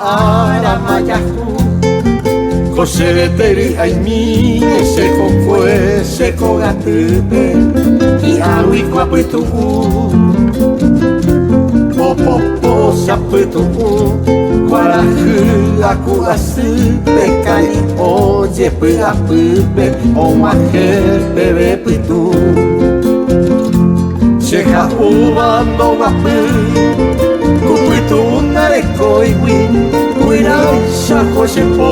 aramayahu Kosereteri aimi seko kue seko gatupe I awi kwa putuku Popopo sa putuku Guaraní aku asupe kali oje puapupe O maher bebe putu Cheha ubando wapu Kuputu nare koiwi Kuirai shako shepo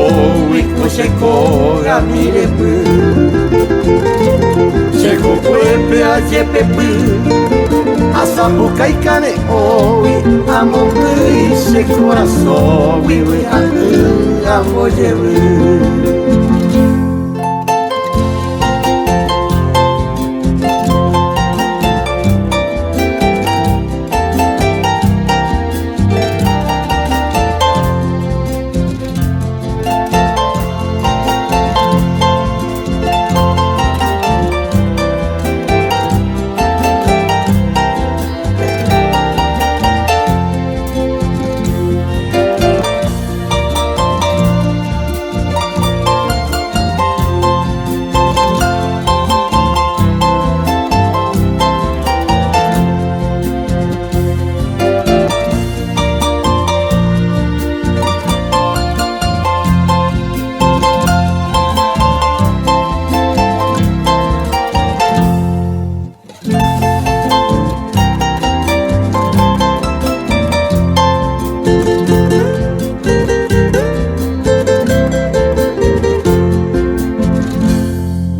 Wiko sheko gamirepu Sheko kuepe ajepe pu Asambuka ikane oi Amongui se coração Wiwi amo jeru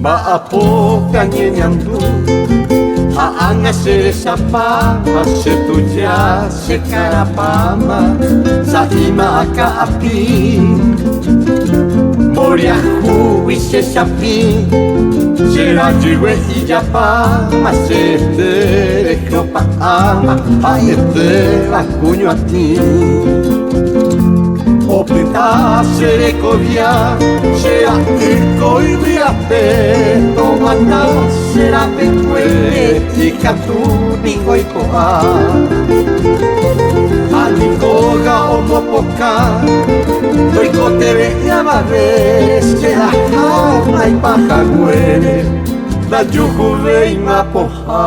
Maapo kanyenyandu Haanga se sapama se tuja se karapama Sa ima aka api Moriahu se sapi Se rajiwe ijapama Se tere kropa ama Paete la kunyo ati Opita se recovia Se a irko ibria pe Tomata se la pekwele Tika tu ningo ikoa Anikoga omopoka Toiko tebe yamare Se la hama ipaha guere Da yuhu vei mapoha